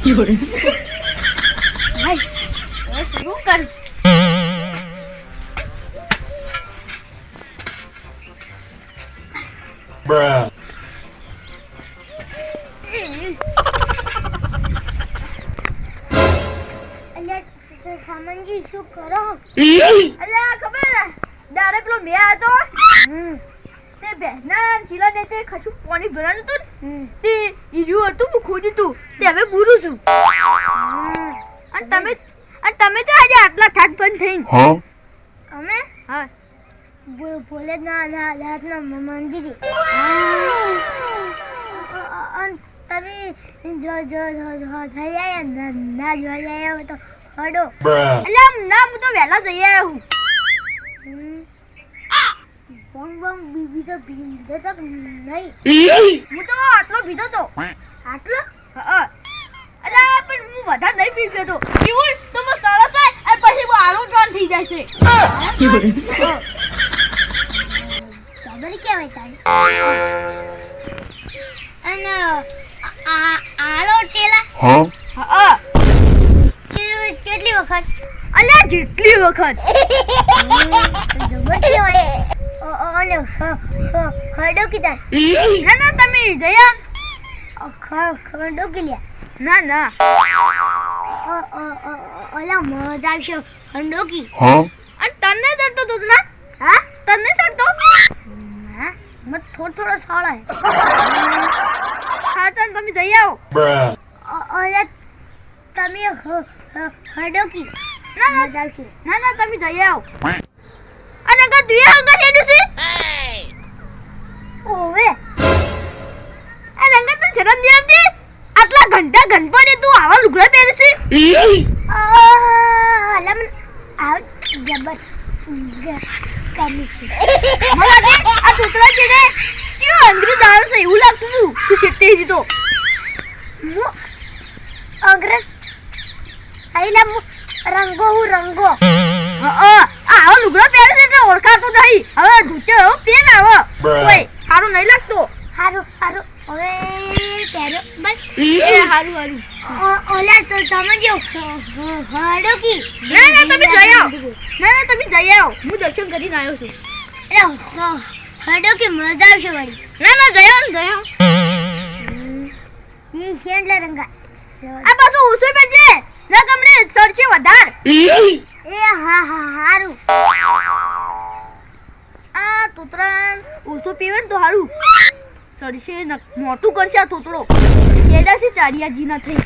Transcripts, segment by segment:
ભાઈ શું કર Bruh. સામનજી શું કરો અલ્યા ખબર દારે પેલો મે આતો તે બેના ચીલા ને તે ખસું પાણી ભરાનું હતું તે ઈજુ હતું હું ખોજી તું તે હવે પૂરું છું અને તમે તો આજે આટલા થાક બંધ થઈને અમે હા ભોલેનાથ ના મંદિર તમે જો થઈ આયા ના જોઈ આયા તો હડો અલ્યા ના હું તો વહેલા જઈ આવ્યો હું બમ બીજો ભીંધો તો નહીં હું તો આટલો ભીધો તો આટલો હા અલ્યા પણ હું વધારે નહીં પી ગયો તો એવું તો મો સારા છે અને પછી હું આલુ ટ્રાન થઈ જાય છે ચાબરી કેવાય તારી અને આલો ટેલા હા કેટલી વખત અલ્યા જેટલી વખત ખડો કીધા ના તમે જયા ખડો કીલ્યા ના ઓલા મજા આવશે ખંડોકી અને તને ચડતો તો ના હા તને ચડતો હા મત થોડો સાળા હા તમે જઈ આવો ઓલા તમે ખડોકી ના મજા આવશે ના તમે જઈ આવો અને કા તું હંગા થેડું છે ઓવે આ રંગા તને શરમ દે આમતી આટલા ઘંટા ગણપડે તું આવા લુગડા પહેરે છે અલમ આ જબર કમી છે મને આ ટુકડા છે ને ક્યો અંગ્રેજ દાળ છે એવું લાગતું તું શેટે દીધો મુ અંગ્રેજ આઈલા રંગો આવો લુગડા પહેરે છે એટલે ઓળખાતો નહીં હવે ધૂચે હો પેન આવો કોઈ સારું નહીં લાગતો સારું હવે પહેરો બસ એ સારું ઓલા તો સમજો હડો કી ના તમે જઈ આવો હું દર્શન કરીને આવ્યો છું એટલે હડો કી મજા આવશે વળી ના જઈ આવો ઈ શેંડલા રંગા આ પાછું ઊંચો પડજે ના ગમણે સરશે વધાર એ હા હારું આ તોતરાન ઊંચો પીવે ને તો હારું સરશે મોટું કરશે આ તોતરો કેદાસી ચાડિયાજી ના થઈ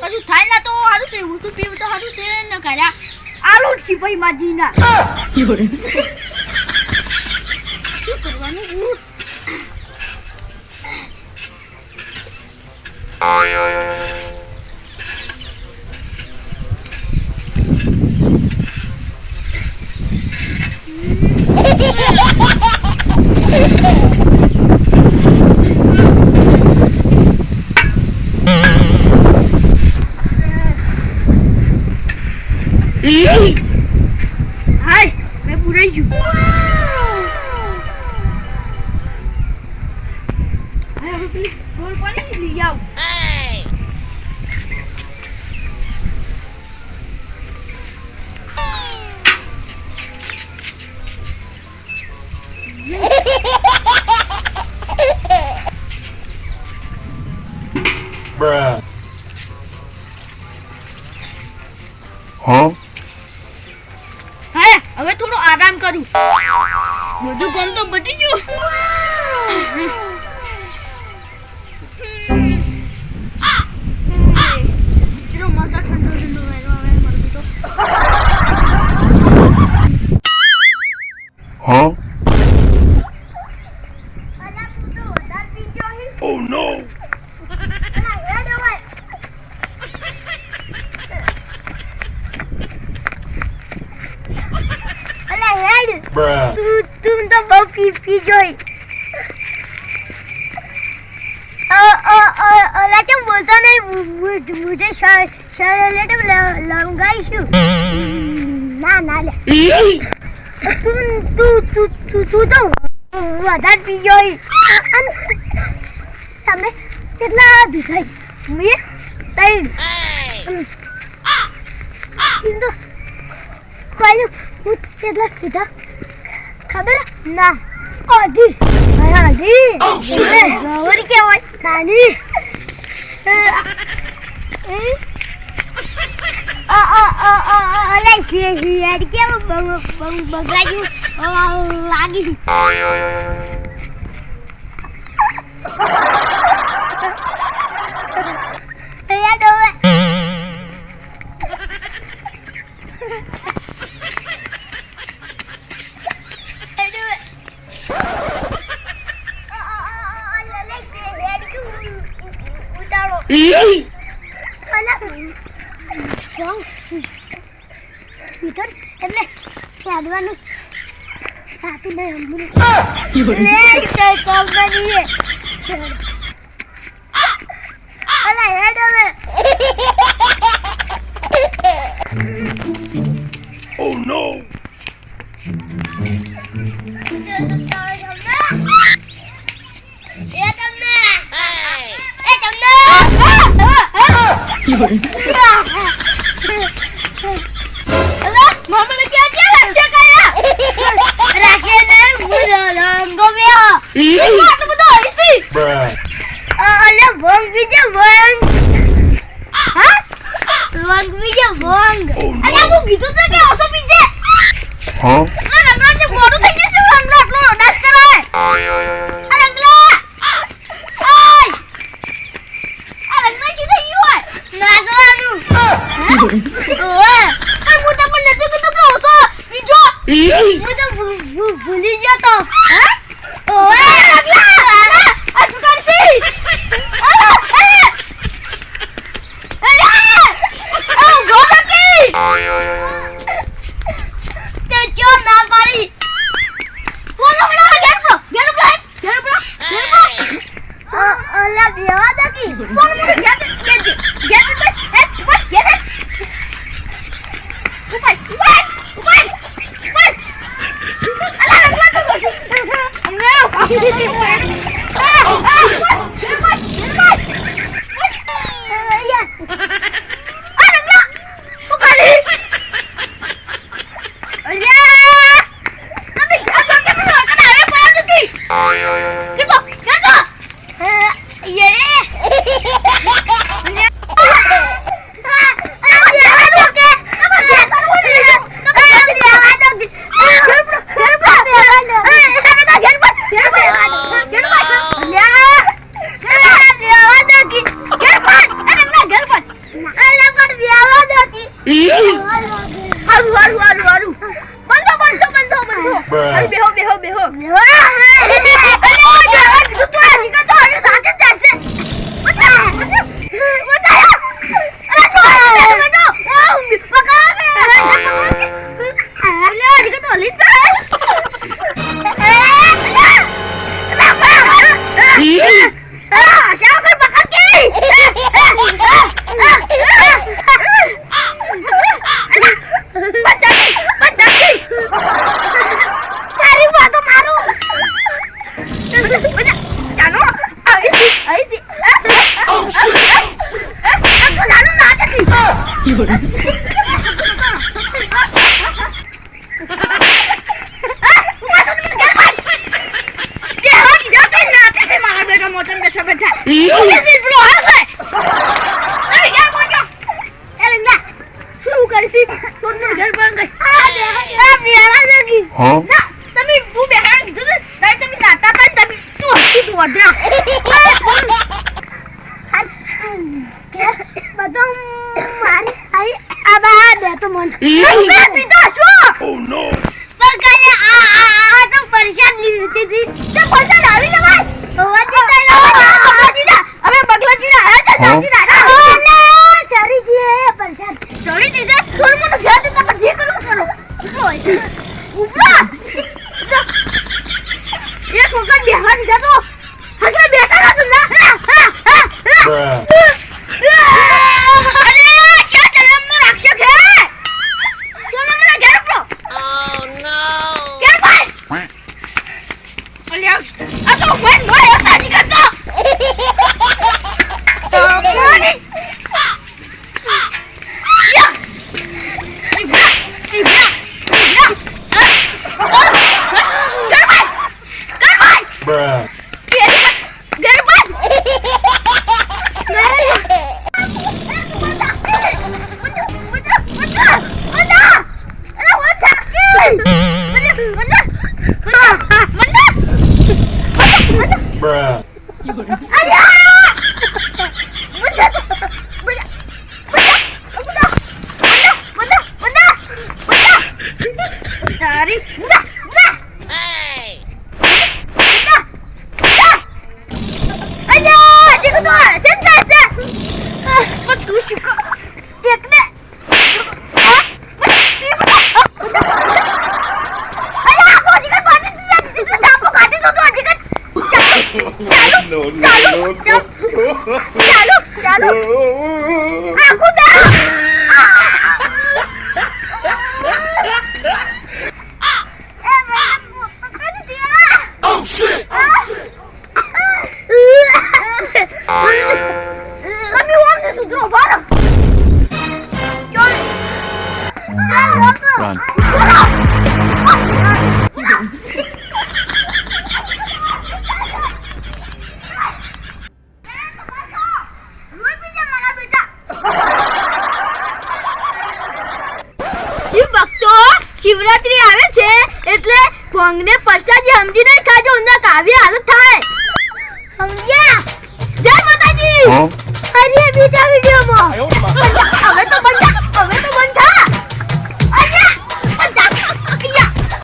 કશું થાય ના તો હારું છે ઊંચું પીવું તો હારું છે ન કર્યા આલુ સિપાઈ માજી ના શું કરવાનું હાય મેં પૂરાઈ ગયું હવે પેલી ગોળ પાણી લઈ આવ Bruh. હવે થોડો આરામ કરું બધું કામ તો પતી ગયું ચલો મસ્ત ઠંડો વેરો આવે મરતું તો અલા તું તો વધારે પી ગયો હી Oh no. Bruh. तुम तो बहुत पी जोई ओला तुम बोलता नहीं मुझे शर्ट लंगाई शू ना ले तू तो વધારે પી જોઈ તમે કેટલા ભીખાઈ મે તઈ કિંદો કોઈનું હું કેટલા સીધા ખબર ના ઓડી આજી ગવર કે હોય નાની અલે યાર કેમ બગલાજી લાગી તૈયાર ડોવે એટલે ચાલવાનું સાચું નહીં અલા હેડ હવે Oh no! Bruh. Huh? ભૂલી ગયો તો Bruh. Bruh. No, ચાલો આખું દા Oh shit! Run. શિવરાત્રી આવે છે એટલે ભોંગને પ્રસાદી સમજીને ખાજો ના કાવ્ય હાલત થાય સમજ્યા જય માતાજી Huh? અરે બીજા વિડિયોમાં